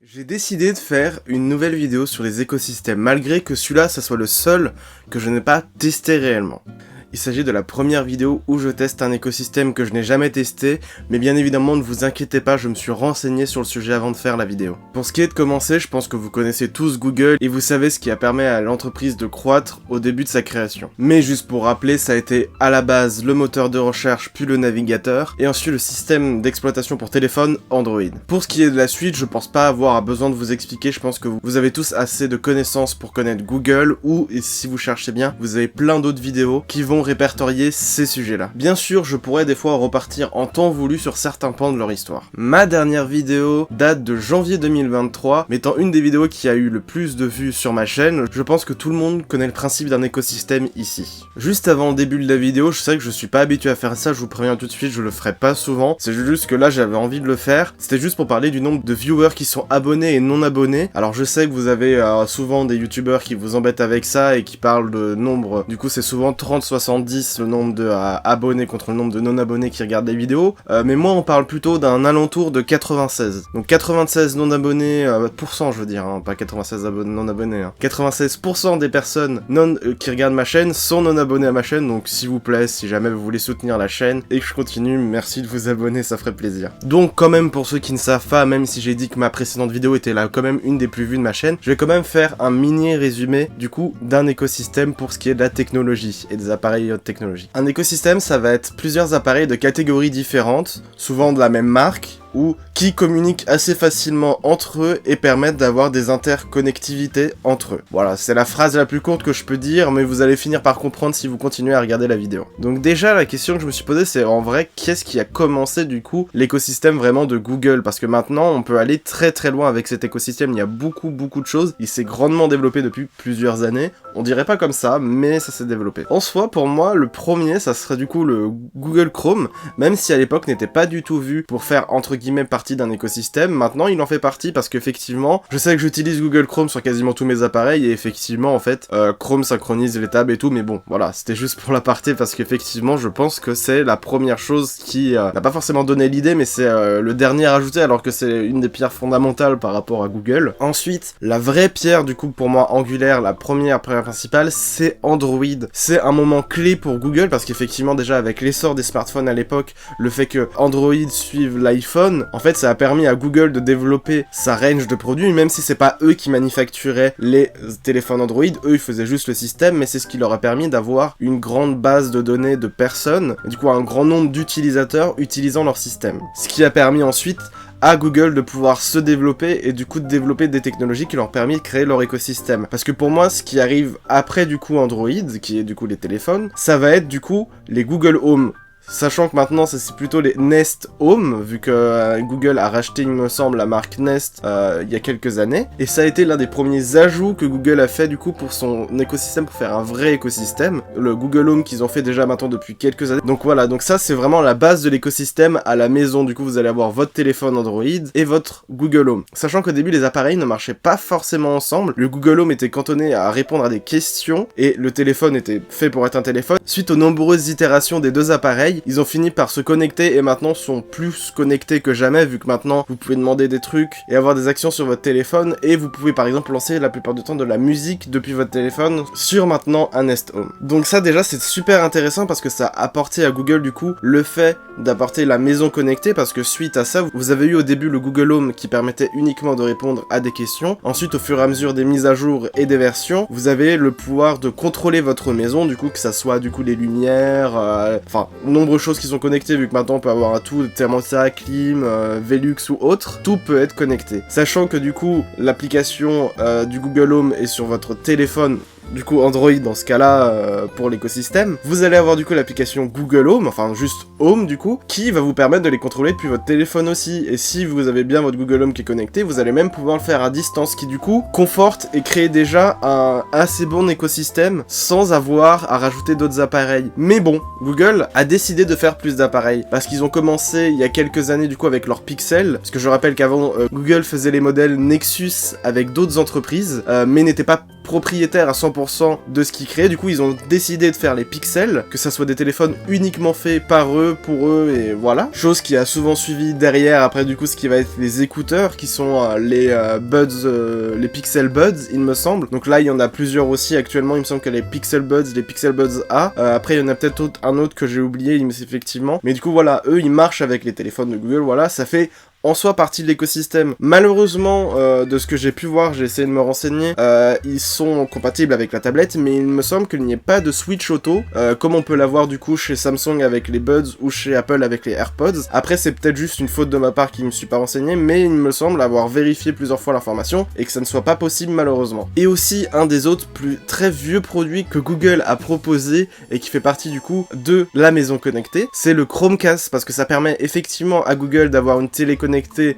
J'ai décidé de faire une nouvelle vidéo sur les écosystèmes, malgré que celui-là, ça soit le seul que je n'ai pas testé réellement. Il s'agit de la première vidéo où je teste un écosystème que je n'ai jamais testé, mais bien évidemment ne vous inquiétez pas, je me suis renseigné sur le sujet avant de faire la vidéo. Pour ce qui est de commencer, je pense que vous connaissez tous Google et vous savez ce qui a permis à l'entreprise de croître au début de sa création. Mais juste pour rappeler, ça a été à la base le moteur de recherche puis le navigateur, et ensuite le système d'exploitation pour téléphone Android. Pour ce qui est de la suite, je pense pas avoir besoin de vous expliquer, je pense que vous avez tous assez de connaissances pour connaître Google, ou, et si vous cherchez bien, vous avez plein d'autres vidéos qui vont répertorier ces sujets-là. Bien sûr, je pourrais des fois repartir en temps voulu sur certains pans de leur histoire. Ma dernière vidéo date de janvier 2023, mais étant une des vidéos qui a eu le plus de vues sur ma chaîne, je pense que tout le monde connaît le principe d'un écosystème ici. Juste avant le début de la vidéo, je sais que je suis pas habitué à faire ça, je vous préviens tout de suite, je le ferai pas souvent, c'est juste que là j'avais envie de le faire, c'était juste pour parler du nombre de viewers qui sont abonnés et non abonnés. Alors je sais que vous avez souvent des youtubeurs qui vous embêtent avec ça et qui parlent de nombre, du coup c'est souvent 30-70 le nombre de abonnés contre le nombre de non-abonnés qui regardent les vidéos, mais moi on parle plutôt d'un alentour de 96. Donc 96 non-abonnés, je veux dire, hein, pas 96 non-abonnés. Hein. 96% des personnes qui regardent ma chaîne sont non-abonnés à ma chaîne, donc s'il vous plaît, si jamais vous voulez soutenir la chaîne et que je continue, merci de vous abonner, ça ferait plaisir. Donc quand même, pour ceux qui ne savent pas, même si j'ai dit que ma précédente vidéo était là quand même une des plus vues de ma chaîne, je vais quand même faire un mini résumé du coup d'un écosystème pour ce qui est de la technologie et des appareils technologie. Un écosystème, ça va être plusieurs appareils de catégories différentes, souvent de la même marque, ou qui communiquent assez facilement entre eux et permettent d'avoir des interconnectivités entre eux. Voilà, c'est la phrase la plus courte que je peux dire, mais vous allez finir par comprendre si vous continuez à regarder la vidéo. Donc déjà, la question que je me suis posée, c'est en vrai, qu'est-ce qui a commencé du coup l'écosystème vraiment de Google? Parce que maintenant, on peut aller très très loin avec cet écosystème, il y a beaucoup de choses, il s'est grandement développé depuis plusieurs années, on dirait pas comme ça, mais ça s'est développé. En soi, pour moi, le premier, ça serait du coup le Google Chrome, même si à l'époque n'était pas du tout vu pour faire entre guillemets partie d'un écosystème, maintenant il en fait partie parce qu'effectivement, je sais que j'utilise Google Chrome sur quasiment tous mes appareils et effectivement en fait, Chrome synchronise les tabs et tout, mais bon, voilà, c'était juste pour l'aparté parce qu'effectivement je pense que c'est la première chose qui n'a pas forcément donné l'idée, mais c'est le dernier ajouté alors que c'est une des pierres fondamentales par rapport à Google. Ensuite, la vraie pierre du coup pour moi angulaire, la première principale, c'est Android. C'est un moment clé pour Google parce qu'effectivement déjà avec l'essor des smartphones à l'époque, le fait que Android suive l'iPhone, en fait ça a permis à Google de développer sa range de produits, même si c'est pas eux qui manufacturaient les téléphones Android, eux ils faisaient juste le système, mais c'est ce qui leur a permis d'avoir une grande base de données de personnes, et du coup un grand nombre d'utilisateurs utilisant leur système. Ce qui a permis ensuite à Google de pouvoir se développer et du coup de développer des technologies qui leur permis de créer leur écosystème. Parce que pour moi, ce qui arrive après du coup Android, qui est du coup les téléphones, ça va être du coup les Google Home. Sachant que maintenant c'est plutôt les Nest Home, vu que Google a racheté il me semble la marque Nest il y a quelques années, et ça a été l'un des premiers ajouts que Google a fait du coup pour son écosystème, pour faire un vrai écosystème, le Google Home qu'ils ont fait déjà maintenant depuis quelques années. Donc voilà, donc ça c'est vraiment la base de l'écosystème à la maison, du coup vous allez avoir votre téléphone Android et votre Google Home. Sachant qu'au début les appareils ne marchaient pas forcément ensemble, le Google Home était cantonné à répondre à des questions, et le téléphone était fait pour être un téléphone. Suite aux nombreuses itérations des deux appareils, ils ont fini par se connecter et maintenant sont plus connectés que jamais, vu que maintenant vous pouvez demander des trucs et avoir des actions sur votre téléphone, et vous pouvez par exemple lancer la plupart du temps de la musique depuis votre téléphone sur maintenant un Nest Home. Donc ça déjà c'est super intéressant parce que ça a apporté à Google du coup le fait d'apporter la maison connectée, parce que suite à ça vous avez eu au début le Google Home qui permettait uniquement de répondre à des questions. Ensuite au fur et à mesure des mises à jour et des versions, vous avez le pouvoir de contrôler votre maison, du coup que ça soit du coup les lumières, enfin nombreuses choses qui sont connectées, vu que maintenant on peut avoir un tout, thermostat, clim, Velux ou autre, tout peut être connecté. Sachant que du coup l'application du Google Home est sur votre téléphone, du coup Android dans ce cas-là pour l'écosystème, vous allez avoir du coup l'application Google Home, enfin juste Home du coup, qui va vous permettre de les contrôler depuis votre téléphone aussi, et si vous avez bien votre Google Home qui est connecté, vous allez même pouvoir le faire à distance, qui du coup conforte et crée déjà un assez bon écosystème sans avoir à rajouter d'autres appareils. Mais bon, Google a décidé de faire plus d'appareils, parce qu'ils ont commencé il y a quelques années du coup avec leur Pixel, parce que je rappelle qu'avant Google faisait les modèles Nexus avec d'autres entreprises, mais n'était pas propriétaires à 100% de ce qu'ils créent. Du coup, ils ont décidé de faire les Pixel, que ça soit des téléphones uniquement faits par eux, pour eux, et voilà. Chose qui a souvent suivi derrière, après du coup, ce qui va être les écouteurs, qui sont les Buds, les Pixel Buds, il me semble. Donc là, il y en a plusieurs aussi actuellement, il me semble que les Pixel Buds A. Après, il y en a peut-être un autre que j'ai oublié, effectivement. Mais du coup, voilà, eux, ils marchent avec les téléphones de Google, voilà, ça fait en soi partie de l'écosystème. Malheureusement, de ce que j'ai pu voir, j'ai essayé de me renseigner, ils sont compatibles avec la tablette, mais il me semble qu'il n'y ait pas de switch auto, comme on peut l'avoir du coup chez Samsung avec les Buds ou chez Apple avec les AirPods. Après, c'est peut-être juste une faute de ma part qui ne me suis pas renseigné, mais il me semble avoir vérifié plusieurs fois l'information et que ça ne soit pas possible malheureusement. Et aussi, un des autres très vieux produits que Google a proposé et qui fait partie du coup de la maison connectée, c'est le Chromecast, parce que ça permet effectivement à Google d'avoir une télé connectée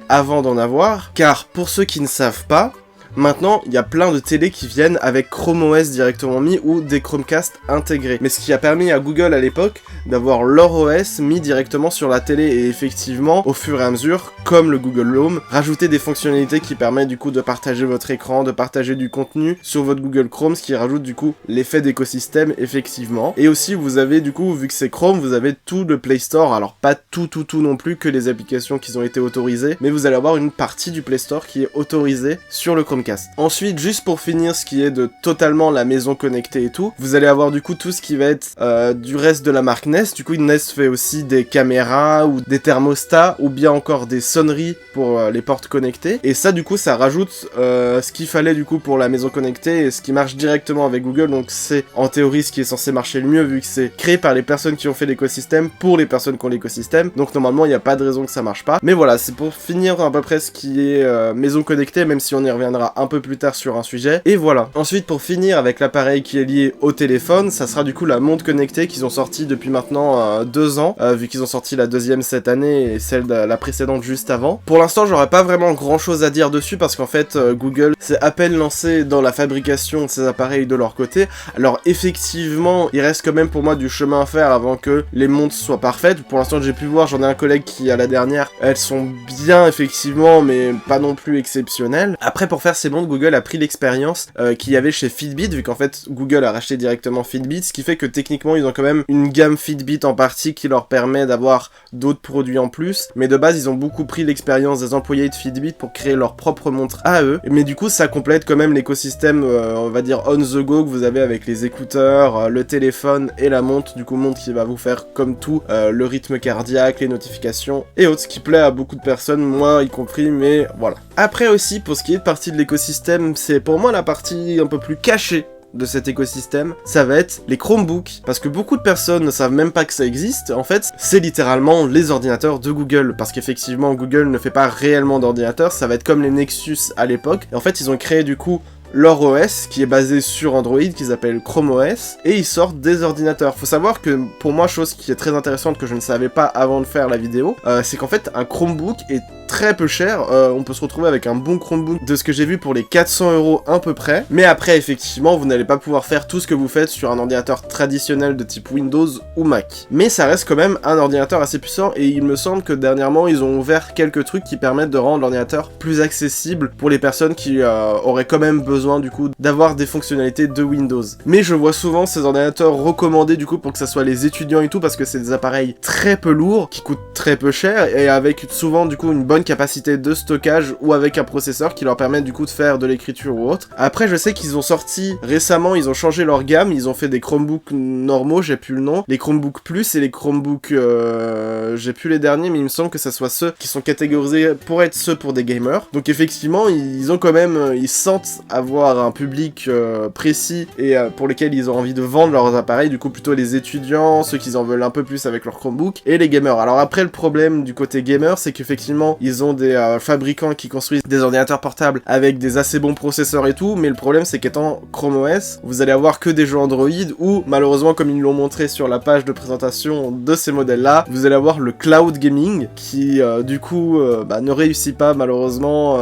avant d'en avoir, car pour ceux qui ne savent pas, maintenant, il y a plein de télés qui viennent avec Chrome OS directement mis ou des Chromecast intégrés. Mais ce qui a permis à Google à l'époque d'avoir leur OS mis directement sur la télé et effectivement, au fur et à mesure, comme le Google Home, rajouter des fonctionnalités qui permettent du coup de partager votre écran, de partager du contenu sur votre Google Chrome, ce qui rajoute du coup l'effet d'écosystème effectivement. Et aussi, vous avez du coup, vu que c'est Chrome, vous avez tout le Play Store, alors pas tout non plus que les applications qui ont été autorisées, mais vous allez avoir une partie du Play Store qui est autorisée sur le Chromecast. Ensuite, juste pour finir ce qui est de totalement la maison connectée et tout, vous allez avoir du coup tout ce qui va être du reste de la marque Nest. Du coup, Nest fait aussi des caméras ou des thermostats ou bien encore des sonneries pour les portes connectées. Et ça, du coup, ça rajoute ce qu'il fallait du coup pour la maison connectée et ce qui marche directement avec Google. Donc c'est en théorie ce qui est censé marcher le mieux vu que c'est créé par les personnes qui ont fait l'écosystème pour les personnes qui ont l'écosystème. Donc normalement, il n'y a pas de raison que ça marche pas. Mais voilà, c'est pour finir à peu près ce qui est maison connectée, même si on y reviendra un peu plus tard sur un sujet. Et voilà. Ensuite, pour finir avec l'appareil qui est lié au téléphone, ça sera du coup la montre connectée qu'ils ont sorti depuis maintenant 2 ans, vu qu'ils ont sorti la deuxième cette année et celle de la précédente juste avant. Pour l'instant, j'aurais pas vraiment grand chose à dire dessus parce qu'en fait, Google s'est à peine lancé dans la fabrication de ces appareils de leur côté. Alors effectivement, il reste quand même pour moi du chemin à faire avant que les montres soient parfaites. Pour l'instant, j'ai pu voir, j'en ai un collègue qui a la dernière, elles sont bien effectivement, mais pas non plus exceptionnelles. Après, pour faire ces montres, Google a pris l'expérience qu'il y avait chez Fitbit, vu qu'en fait Google a racheté directement Fitbit, ce qui fait que techniquement ils ont quand même une gamme Fitbit en partie qui leur permet d'avoir d'autres produits en plus, mais de base ils ont beaucoup pris l'expérience des employés de Fitbit pour créer leur propre montre à eux, mais du coup ça complète quand même l'écosystème on va dire on the go que vous avez avec les écouteurs, le téléphone et la montre, du coup montre qui va vous faire comme tout, le rythme cardiaque, les notifications et autres, ce qui plaît à beaucoup de personnes, moi y compris, mais voilà. Après aussi, pour ce qui est de partie de l'écosystème, c'est pour moi la partie un peu plus cachée de cet écosystème, ça va être les Chromebooks, parce que beaucoup de personnes ne savent même pas que ça existe. En fait, c'est littéralement les ordinateurs de Google, parce qu'effectivement Google ne fait pas réellement d'ordinateurs, ça va être comme les Nexus à l'époque, et en fait ils ont créé du coup leur OS qui est basé sur Android, qu'ils appellent Chrome OS, et ils sortent des ordinateurs. Faut savoir que pour moi, chose qui est très intéressante que je ne savais pas avant de faire la vidéo, c'est qu'en fait un Chromebook est très peu cher, on peut se retrouver avec un bon Chromebook de ce que j'ai vu pour les 400 € à peu près, mais après effectivement vous n'allez pas pouvoir faire tout ce que vous faites sur un ordinateur traditionnel de type Windows ou Mac. Mais ça reste quand même un ordinateur assez puissant et il me semble que dernièrement ils ont ouvert quelques trucs qui permettent de rendre l'ordinateur plus accessible pour les personnes qui auraient quand même besoin du coup d'avoir des fonctionnalités de Windows. Mais je vois souvent ces ordinateurs recommandés du coup pour que ça soit les étudiants et tout parce que c'est des appareils très peu lourds qui coûtent très peu cher et avec souvent du coup une bonne capacité de stockage ou avec un processeur qui leur permet du coup de faire de l'écriture ou autre. Après je sais qu'ils ont sorti récemment, ils ont changé leur gamme, ils ont fait des Chromebooks normaux, j'ai plus le nom, les Chromebooks Plus et les Chromebooks j'ai plus les derniers mais il me semble que ça soit ceux qui sont catégorisés pour être ceux pour des gamers. Donc effectivement ils ont quand même, ils sentent avoir un public précis et pour lesquels ils ont envie de vendre leurs appareils, du coup plutôt les étudiants, ceux qui en veulent un peu plus avec leur Chromebook et les gamers. Alors après le problème du côté gamer c'est qu'effectivement ils ont des fabricants qui construisent des ordinateurs portables avec des assez bons processeurs et tout, mais le problème c'est qu'étant Chrome OS, vous allez avoir que des jeux Android ou malheureusement comme ils l'ont montré sur la page de présentation de ces modèles là, vous allez avoir le cloud gaming qui du coup ne réussit pas malheureusement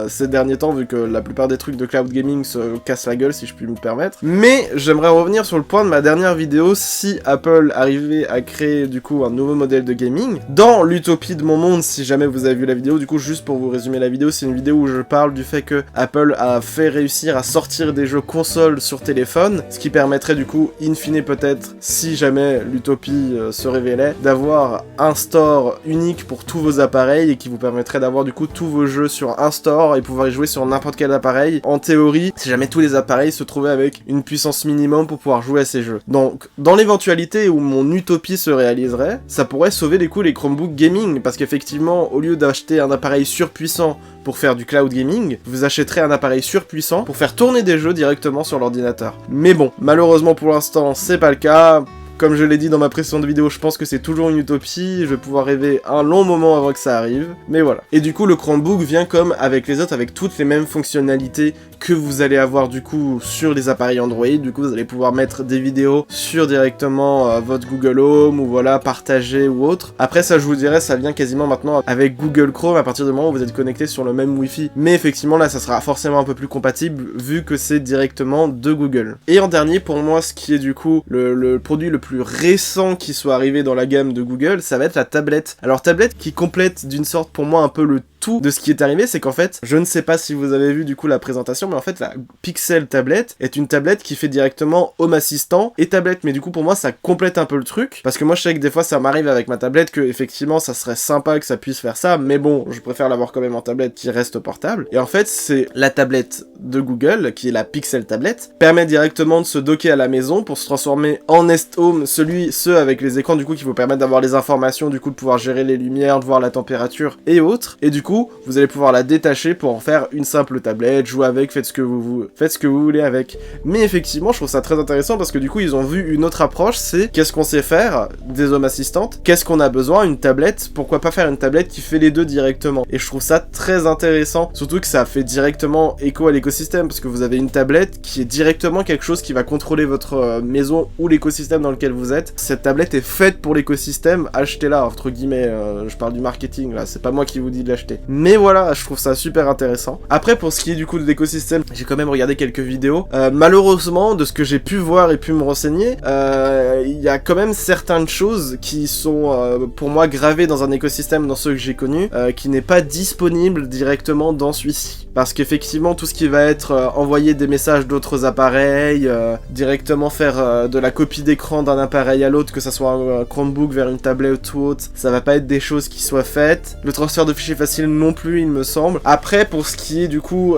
ces derniers temps vu que la plupart des trucs de cloud gaming se cassent la gueule si je puis me permettre. Mais j'aimerais revenir sur le point de ma dernière vidéo, si Apple arrivait à créer du coup un nouveau modèle de gaming, dans l'utopie de mon monde, si jamais vous avez vu la vidéo. Du coup, juste pour vous résumer la vidéo, c'est une vidéo où je parle du fait que Apple a fait réussir à sortir des jeux consoles sur téléphone, ce qui permettrait du coup, in fine peut-être, si jamais l'utopie se révélait, d'avoir un store unique pour tous vos appareils et qui vous permettrait d'avoir du coup tous vos jeux sur un store et pouvoir y jouer sur n'importe quel appareil. En théorie, si jamais tous les appareils se trouvaient avec une puissance minimum pour pouvoir jouer à ces jeux. Donc, dans l'éventualité où mon utopie se réaliserait, ça pourrait sauver du coup les Chromebook gaming, parce qu'effectivement, au lieu d'acheter un appareil surpuissant pour faire du cloud gaming, vous achèterez un appareil surpuissant pour faire tourner des jeux directement sur l'ordinateur. Mais bon, malheureusement pour l'instant, c'est pas le cas. Comme je l'ai dit dans ma précédente vidéo, je pense que c'est toujours une utopie, je vais pouvoir rêver un long moment avant que ça arrive, mais voilà. Et du coup, le Chromebook vient comme avec les autres, avec toutes les mêmes fonctionnalités que vous allez avoir du coup sur les appareils Android. Du coup, vous allez pouvoir mettre des vidéos sur directement votre Google Home, ou voilà, partager ou autre. Après ça, je vous dirais, ça vient quasiment maintenant avec Google Chrome à partir du moment où vous êtes connecté sur le même Wi-Fi. Mais effectivement, là, ça sera forcément un peu plus compatible vu que c'est directement de Google. Et en dernier, pour moi, ce qui est du coup le produit le plus récent qui soit arrivé dans la gamme de Google, ça va être la tablette. Alors tablette qui complète d'une sorte pour moi un peu le tout de ce qui est arrivé, c'est qu'en fait, je ne sais pas si vous avez vu du coup la présentation, mais en fait la Pixel tablette est une tablette qui fait directement Home Assistant et tablette, mais du coup pour moi ça complète un peu le truc, parce que moi je sais que des fois ça m'arrive avec ma tablette que effectivement ça serait sympa que ça puisse faire ça, mais bon, je préfère l'avoir quand même en tablette qui reste portable. Et en fait c'est la tablette de Google, qui est la Pixel tablette, permet directement de se docker à la maison pour se transformer en Nest Home, ceux avec les écrans du coup qui vous permettent d'avoir les informations, du coup de pouvoir gérer les lumières, de voir la température et autres, et du coup vous allez pouvoir la détacher pour en faire une simple tablette, jouer avec, faites ce que vous voulez avec. Mais effectivement je trouve ça très intéressant parce que du coup ils ont vu une autre approche, c'est qu'est-ce qu'on sait faire des Home assistantes, qu'est-ce qu'on a besoin, une tablette, pourquoi pas faire une tablette qui fait les deux directement. Et je trouve ça très intéressant, surtout que ça fait directement écho à l'écosystème, parce que vous avez une tablette qui est directement quelque chose qui va contrôler votre maison ou l'écosystème dans lequel vous êtes. Cette tablette est faite pour l'écosystème, achetez-la entre guillemets, je parle du marketing là, c'est pas moi qui vous dis de l'acheter. Mais voilà, je trouve ça super intéressant. Après pour ce qui est du coup de l'écosystème, j'ai quand même regardé quelques vidéos. Malheureusement, de ce que j'ai pu voir et pu me renseigner, il y a quand même certaines choses qui sont pour moi gravées dans un écosystème, dans ceux que j'ai connus, qui n'est pas disponible directement dans celui-ci. Parce qu'effectivement tout ce qui va être envoyer des messages d'autres appareils, directement faire de la copie d'écran d'un appareil à l'autre, que ça soit un Chromebook vers une tablette ou autre, ça va pas être des choses qui soient faites. Le transfert de fichiers facile non plus, il me semble. Après, pour ce qui est du coup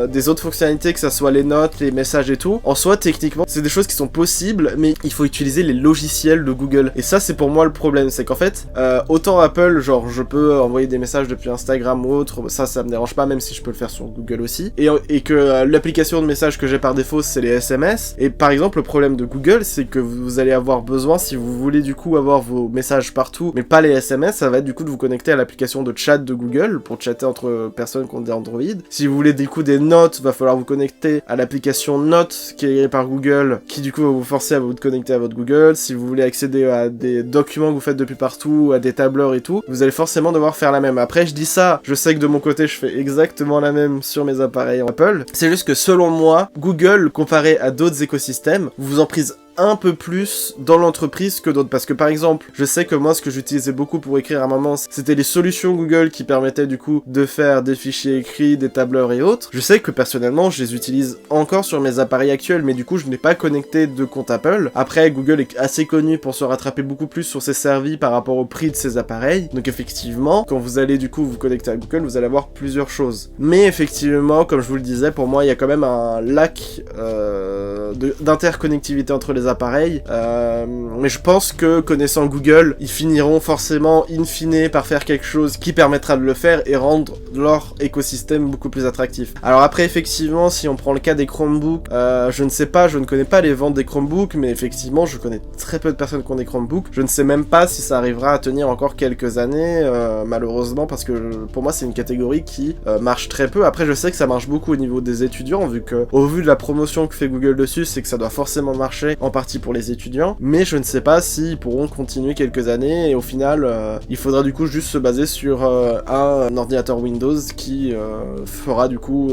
des autres fonctionnalités, que ça soit les notes, les messages et tout, en soi, techniquement, c'est des choses qui sont possibles, mais il faut utiliser les logiciels de Google. Et ça, c'est pour moi le problème, c'est qu'en fait, autant Apple, genre, je peux envoyer des messages depuis Instagram ou autre, ça me dérange pas, même si je peux le faire sur Google aussi, et que l'application de messages que j'ai par défaut, c'est les SMS. Et par exemple, le problème de Google, c'est que vous allez avoir besoin, si vous voulez du coup avoir vos messages partout, mais pas les SMS, ça va être du coup de vous connecter à l'application de chat de Google pour chatter entre personnes qui ont des Android. Si vous voulez du coup des notes, va falloir vous connecter à l'application Notes qui est créée par Google, qui du coup va vous forcer à vous connecter à votre Google. Si vous voulez accéder à des documents que vous faites depuis partout, à des tableurs et tout, vous allez forcément devoir faire la même. Après, je dis ça, je sais que de mon côté, je fais exactement la même sur mes appareils Apple. C'est juste que selon moi, Google, comparé à d'autres écosystèmes, vous en prise un peu plus dans l'entreprise que d'autres, parce que par exemple je sais que moi ce que j'utilisais beaucoup pour écrire à un moment c'était les solutions Google qui permettaient du coup de faire des fichiers écrits, des tableurs et autres. Je sais que personnellement je les utilise encore sur mes appareils actuels, mais du coup je n'ai pas connecté de compte Apple. Après Google est assez connu pour se rattraper beaucoup plus sur ses servis par rapport au prix de ses appareils, donc effectivement quand vous allez du coup vous connecter à Google, vous allez avoir plusieurs choses. Mais effectivement comme je vous le disais, pour moi il y a quand même un lac d'interconnectivité entre les appareils, mais je pense que connaissant Google, ils finiront forcément in fine par faire quelque chose qui permettra de le faire et rendre leur écosystème beaucoup plus attractif. Alors après effectivement si on prend le cas des Chromebooks, je ne sais pas, je ne connais pas les ventes des Chromebooks, mais effectivement je connais très peu de personnes qui ont des Chromebooks. Je ne sais même pas si ça arrivera à tenir encore quelques années, malheureusement, parce que pour moi c'est une catégorie qui marche très peu. Après je sais que ça marche beaucoup au niveau des étudiants, vu que au vu de la promotion que fait Google dessus, c'est que ça doit forcément marcher en partie pour les étudiants, mais je ne sais pas s'ils pourront continuer quelques années, et au final, il faudra du coup juste se baser sur un ordinateur Windows qui fera du coup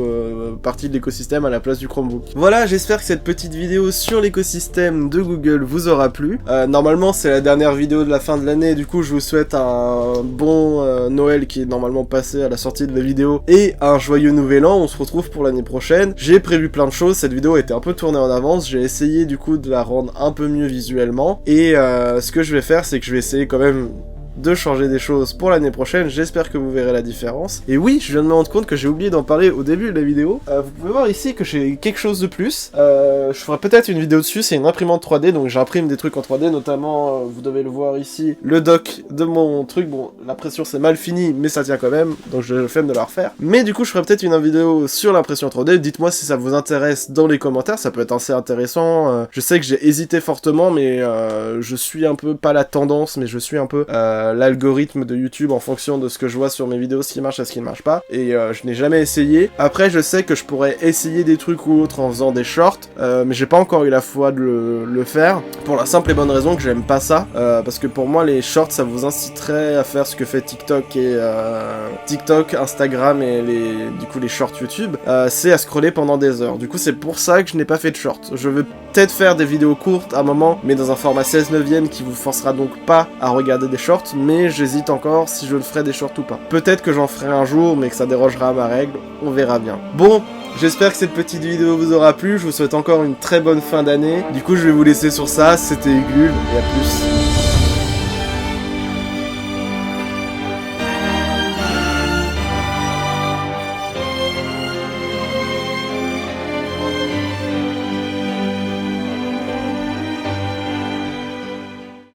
partie de l'écosystème à la place du Chromebook. Voilà, j'espère que cette petite vidéo sur l'écosystème de Google vous aura plu. Normalement, c'est la dernière vidéo de la fin de l'année, du coup, je vous souhaite un bon Noël qui est normalement passé à la sortie de la vidéo, et un joyeux nouvel an. On se retrouve pour l'année prochaine. J'ai prévu plein de choses, cette vidéo était un peu tournée en avance, j'ai essayé du coup de la rendre un peu mieux visuellement, et ce que je vais faire, c'est que je vais essayer quand même de changer des choses pour l'année prochaine, j'espère que vous verrez la différence. Et oui, je viens de me rendre compte que j'ai oublié d'en parler au début de la vidéo. Vous pouvez voir ici que j'ai quelque chose de plus. Je ferai peut-être une vidéo dessus, c'est une imprimante 3D, donc j'imprime des trucs en 3D, notamment, vous devez le voir ici, le dock de mon truc. Bon, l'impression c'est mal fini, mais ça tient quand même, donc je fais de la refaire. Mais du coup, je ferai peut-être une vidéo sur l'impression 3D, dites-moi si ça vous intéresse dans les commentaires, ça peut être assez intéressant. Je sais que j'ai hésité fortement, mais je suis un peu, pas la tendance, mais je suis un peu l'algorithme de YouTube en fonction de ce que je vois sur mes vidéos, ce qui marche et ce qui ne marche pas, et je n'ai jamais essayé. Après, je sais que je pourrais essayer des trucs ou autres en faisant des shorts, mais j'ai pas encore eu la foi de le faire, pour la simple et bonne raison que j'aime pas ça, parce que pour moi les shorts ça vous inciterait à faire ce que fait TikTok et TikTok, Instagram et du coup les shorts YouTube, c'est à scroller pendant des heures. Du coup c'est pour ça que je n'ai pas fait de shorts. Je veux peut-être faire des vidéos courtes à un moment, mais dans un format 16/9 qui vous forcera donc pas à regarder des shorts, mais j'hésite encore si je le ferai des shorts ou pas. Peut-être que j'en ferai un jour, mais que ça dérogera à ma règle, on verra bien. Bon, j'espère que cette petite vidéo vous aura plu, je vous souhaite encore une très bonne fin d'année. Du coup, je vais vous laisser sur ça, c'était Egul, et à plus.